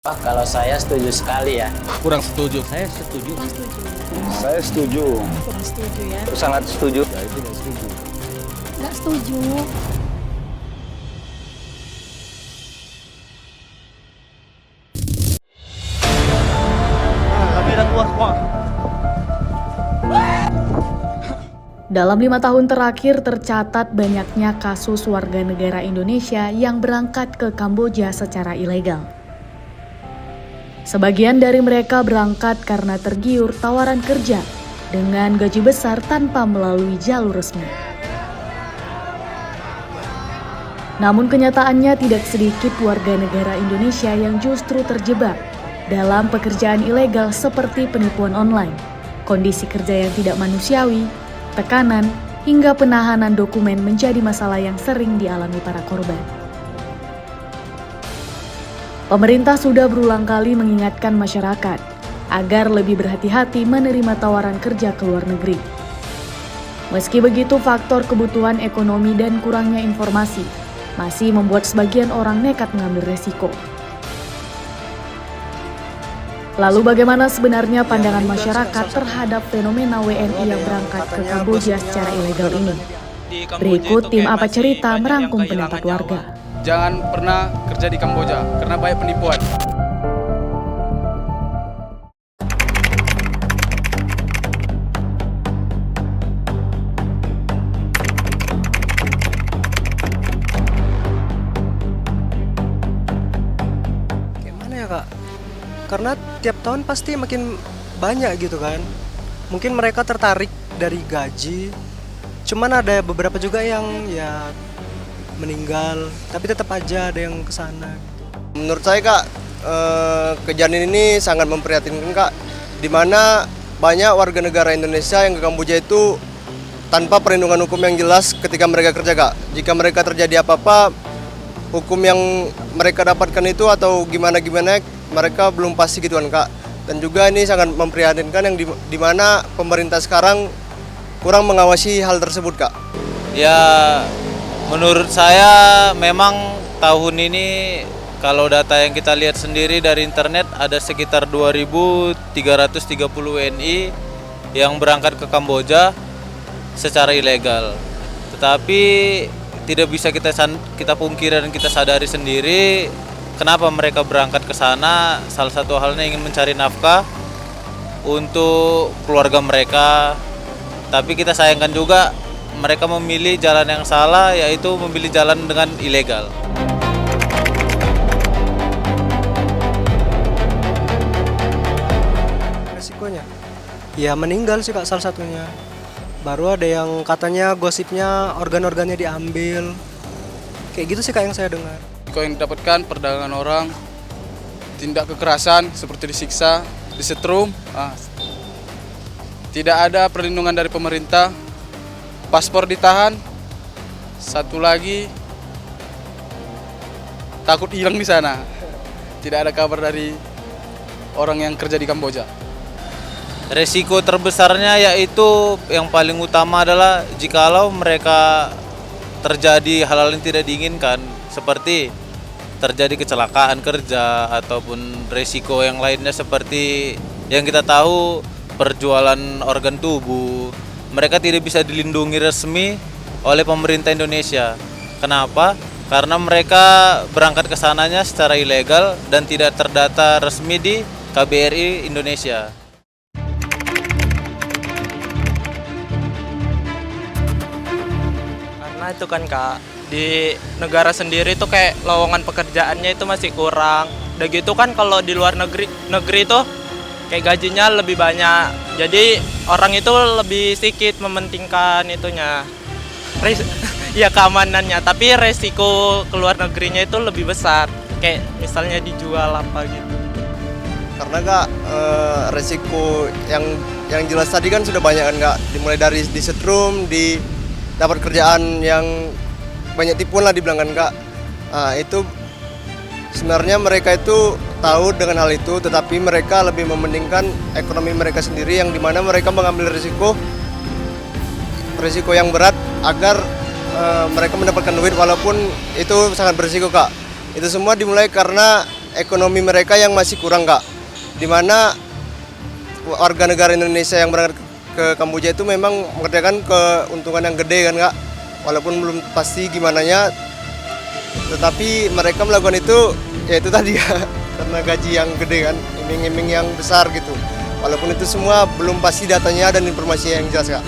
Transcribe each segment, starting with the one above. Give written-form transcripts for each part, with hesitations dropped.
Wah, kalau saya setuju sekali ya. Kurang setuju. Saya setuju. Saya setuju. Kurang setuju ya. Sangat setuju. Saya tidak setuju. Nggak setuju. Kami dah keluar semua. Dalam 5 tahun terakhir tercatat banyaknya kasus warga negara Indonesia yang berangkat ke Kamboja secara ilegal. Sebagian dari mereka berangkat karena tergiur tawaran kerja dengan gaji besar tanpa melalui jalur resmi. Namun kenyataannya tidak sedikit warga negara Indonesia yang justru terjebak dalam pekerjaan ilegal seperti penipuan online, kondisi kerja yang tidak manusiawi, tekanan, hingga penahanan dokumen menjadi masalah yang sering dialami para korban. Pemerintah sudah berulang kali mengingatkan masyarakat agar lebih berhati-hati menerima tawaran kerja ke luar negeri. Meski begitu, faktor kebutuhan ekonomi dan kurangnya informasi masih membuat sebagian orang nekat mengambil resiko. Lalu bagaimana sebenarnya pandangan masyarakat terhadap fenomena WNI yang berangkat ke Kamboja secara ilegal ini? Berikut tim Apa Cerita merangkum pendapat warga. Jangan pernah kerja di Kamboja karena banyak penipuan. Gimana ya kak? Karena tiap tahun pasti makin banyak gitu kan. Mungkin mereka tertarik dari gaji. Cuman ada beberapa juga yang ya meninggal, tapi tetap aja ada yang kesana. Menurut saya kak, kejadian ini sangat memprihatinkan kak, di mana banyak warga negara Indonesia yang ke Kamboja itu tanpa perlindungan hukum yang jelas ketika mereka kerja kak. Jika mereka terjadi apa-apa, hukum yang mereka dapatkan itu atau gimana-gimana mereka belum pasti gitu kan kak. Dan juga ini sangat memprihatinkan yang di mana pemerintah sekarang kurang mengawasi hal tersebut kak. Ya, menurut saya memang tahun ini kalau data yang kita lihat sendiri dari internet ada sekitar 2.330 WNI yang berangkat ke Kamboja secara ilegal. Tetapi tidak bisa kita pungkiri dan kita sadari sendiri kenapa mereka berangkat ke sana. Salah satu halnya ingin mencari nafkah untuk keluarga mereka. Tapi kita sayangkan juga mereka memilih jalan yang salah, yaitu memilih jalan dengan ilegal. Resikonya ya meninggal sih kak salah satunya. Baru ada yang katanya gosipnya organ-organnya diambil. Kayak gitu sih kak yang saya dengar. Kau yang didapatkan perdagangan orang, tindak kekerasan seperti disiksa, disetrum, tidak ada perlindungan dari pemerintah, paspor ditahan, satu lagi takut hilang di sana, tidak ada kabar dari orang yang kerja di Kamboja. Resiko terbesarnya yaitu yang paling utama adalah jikalau mereka terjadi hal-hal yang tidak diinginkan, seperti terjadi kecelakaan kerja ataupun resiko yang lainnya seperti yang kita tahu perjualan organ tubuh. Mereka tidak bisa dilindungi resmi oleh pemerintah Indonesia. Kenapa? Karena mereka berangkat ke sananya secara ilegal dan tidak terdata resmi di KBRI Indonesia. Karena itu kan kak, di negara sendiri tuh kayak lowongan pekerjaannya itu masih kurang. Udah gitu kan kalau di luar negeri tuh kayak gajinya lebih banyak. Jadi orang itu lebih sedikit mementingkan itunya. Ya keamanannya, tapi resiko keluar negerinya itu lebih besar. Kayak misalnya dijual apa gitu. Karena kak, resiko yang jelas tadi kan sudah banyak kan kak. Dimulai dari disetrum, dapat kerjaan yang banyak tipuan lah dibilang kan kak. Itu sebenarnya mereka itu tahu dengan hal itu, tetapi mereka lebih mementingkan ekonomi mereka sendiri, yang dimana mereka mengambil risiko yang berat agar mereka mendapatkan duit, walaupun itu sangat berisiko kak. Itu semua dimulai karena ekonomi mereka yang masih kurang Kak. Dimana warga negara Indonesia yang berangkat ke Kamboja itu memang mengerjakan keuntungan yang gede kan Kak. Walaupun belum pasti gimana nya, tetapi mereka melakukan itu ya itu tadi ya karena gaji yang gede kan, iming-iming yang besar gitu. Walaupun itu semua belum pasti datanya dan informasi yang jelas Kak.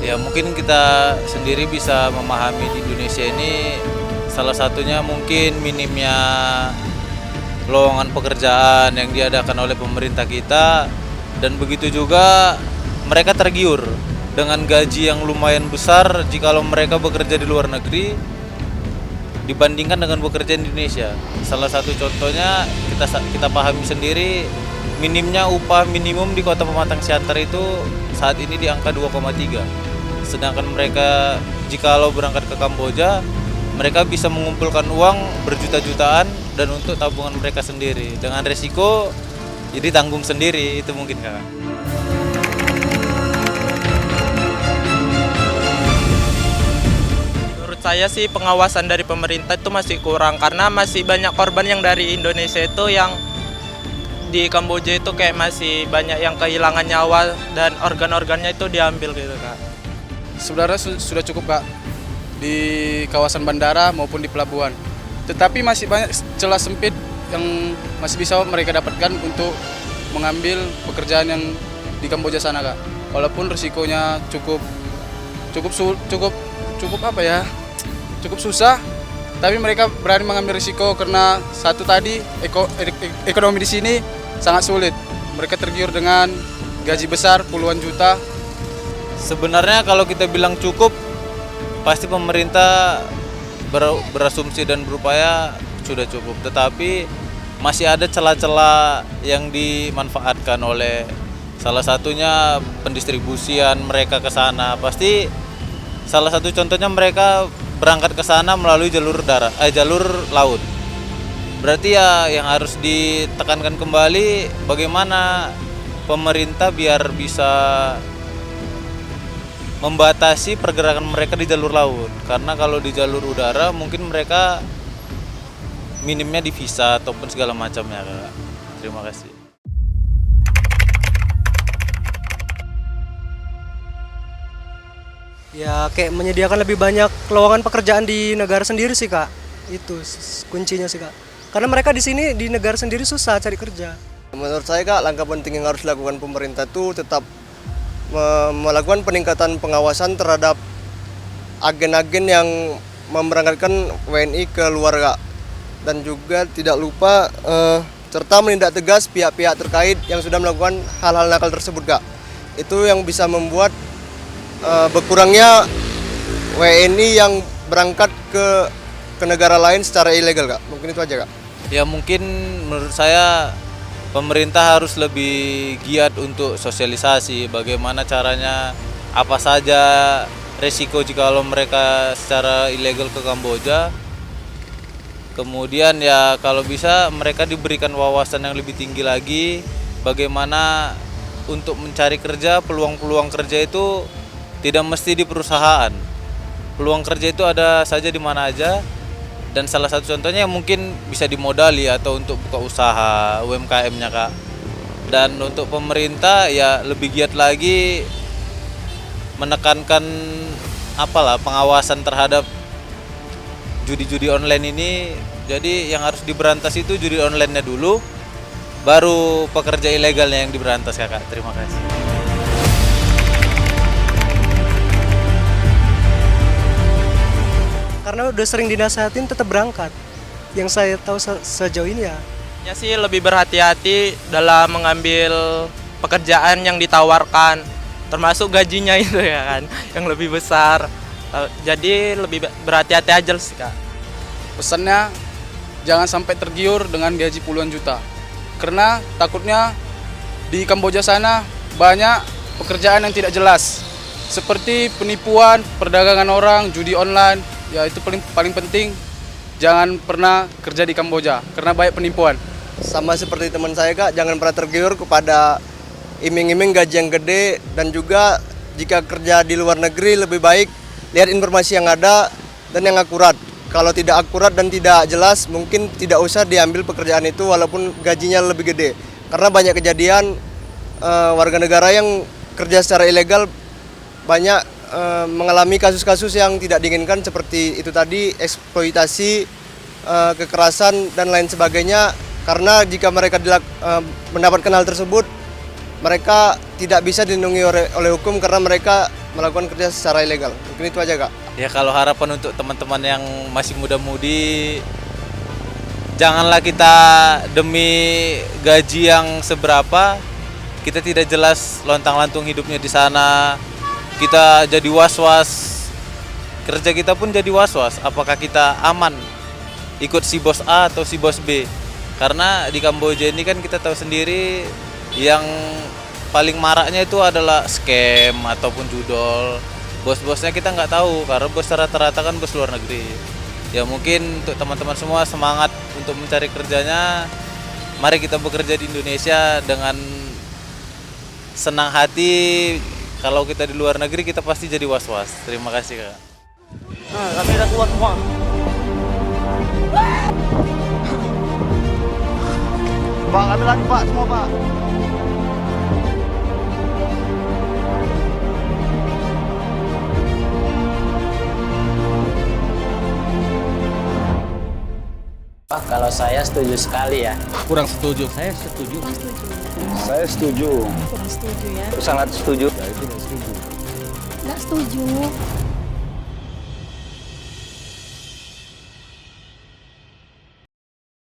Ya mungkin kita sendiri bisa memahami di Indonesia ini salah satunya mungkin minimnya lowongan pekerjaan yang diadakan oleh pemerintah kita, dan begitu juga mereka tergiur dengan gaji yang lumayan besar jikalau mereka bekerja di luar negeri dibandingkan dengan bekerja di Indonesia. Salah satu contohnya kita pahami sendiri, minimnya upah minimum di Kota Pematang Siantar itu saat ini di angka 2,3. Sedangkan mereka jikalau berangkat ke Kamboja, mereka bisa mengumpulkan uang berjuta-jutaan dan untuk tabungan mereka sendiri. Dengan resiko jadi tanggung sendiri, itu mungkin Kakak. Menurut saya sih pengawasan dari pemerintah itu masih kurang, karena masih banyak korban yang dari Indonesia itu yang di Kamboja itu kayak masih banyak yang kehilangan nyawa dan organ-organnya itu diambil gitu Kak. Sebenarnya sudah cukup Kak di kawasan bandara maupun di pelabuhan. Tetapi masih banyak celah sempit yang masih bisa mereka dapatkan untuk mengambil pekerjaan yang di Kamboja sana Kak. Walaupun risikonya cukup apa ya? Cukup susah, tapi mereka berani mengambil risiko karena satu tadi ekonomi di sini sangat sulit. Mereka tergiur dengan gaji besar puluhan juta. Sebenarnya kalau kita bilang cukup, pasti pemerintah berasumsi dan berupaya sudah cukup. Tetapi masih ada celah-celah yang dimanfaatkan oleh salah satunya pendistribusian mereka ke sana. Pasti salah satu contohnya mereka berangkat ke sana melalui jalur laut. Berarti ya yang harus ditekankan kembali bagaimana pemerintah biar bisa membatasi pergerakan mereka di jalur laut. Karena kalau di jalur udara mungkin mereka minimnya di visa ataupun segala macamnya Kak. Terima kasih. Ya kayak menyediakan lebih banyak lowongan pekerjaan di negara sendiri sih Kak. Itu kuncinya sih Kak. Karena mereka di sini di negara sendiri susah cari kerja. Menurut saya Kak, langkah penting yang harus dilakukan pemerintah itu tetap melakukan peningkatan pengawasan terhadap agen-agen yang memberangkatkan WNI ke luar Kak. Dan juga tidak lupa serta menindak tegas pihak-pihak terkait yang sudah melakukan hal-hal nakal tersebut Kak. Itu yang bisa membuat berkurangnya WNI yang berangkat ke negara lain secara ilegal Kak. Mungkin itu aja Kak. Ya mungkin menurut saya pemerintah harus lebih giat untuk sosialisasi bagaimana caranya, apa saja resiko jikalau mereka secara ilegal ke Kamboja. Kemudian ya kalau bisa mereka diberikan wawasan yang lebih tinggi lagi bagaimana untuk mencari kerja, peluang-peluang kerja itu tidak mesti di perusahaan. Peluang kerja itu ada saja di mana aja. Dan salah satu contohnya mungkin bisa dimodali atau untuk buka usaha UMKM-nya Kak. Dan untuk pemerintah ya lebih giat lagi menekankan pengawasan terhadap judi-judi online ini. Jadi yang harus diberantas itu judi online-nya dulu, baru pekerja ilegalnya yang diberantas Kakak. Terima kasih. Karena udah sering dinasehatin tetap berangkat. Yang saya tahu sejauh ini ya. Ya sih lebih berhati-hati dalam mengambil pekerjaan yang ditawarkan, termasuk gajinya itu ya kan, yang lebih besar. Jadi lebih berhati-hati aja sih Kak. Pesannya jangan sampai tergiur dengan gaji puluhan juta. Karena takutnya di Kamboja sana banyak pekerjaan yang tidak jelas. Seperti penipuan, perdagangan orang, judi online. Ya itu paling penting, jangan pernah kerja di Kamboja karena banyak penipuan. Sama seperti teman saya Kak, jangan pernah tergiur kepada iming-iming gaji yang gede. Dan juga jika kerja di luar negeri lebih baik lihat informasi yang ada dan yang akurat. kalau tidak akurat dan tidak jelas, mungkin tidak usah diambil pekerjaan itu walaupun gajinya lebih gede. Karena banyak kejadian warga negara yang kerja secara ilegal banyak mengalami kasus-kasus yang tidak diinginkan seperti itu tadi, eksploitasi, kekerasan dan lain sebagainya. Karena jika mereka mendapatkan hal tersebut, mereka tidak bisa dilindungi oleh hukum karena mereka melakukan kerja secara ilegal. Mungkin itu aja, Kak. Ya kalau harapan untuk teman-teman yang masih muda-mudi, janganlah kita demi gaji yang seberapa, kita tidak jelas lontang-lantung hidupnya di sana. Kita jadi was-was, kerja kita pun jadi was-was. Apakah kita aman ikut si bos A atau si bos B? Karena di Kamboja ini kan kita tahu sendiri yang paling maraknya itu adalah scam ataupun judol. Bos-bosnya kita nggak tahu karena bos rata-rata kan bos luar negeri. Ya mungkin untuk teman-teman semua semangat untuk mencari kerjanya. Mari kita bekerja di Indonesia dengan senang hati. Kalau kita di luar negeri kita pasti jadi was-was. Terima kasih, Kak. Nah, kami dah keluar semua. Pak, ambil lagi Pak, semua Pak. Pak, kalau saya setuju sekali ya. Kurang setuju. Kurang setuju. Saya setuju. Kurang setuju ya. Sangat setuju. Nggak setuju.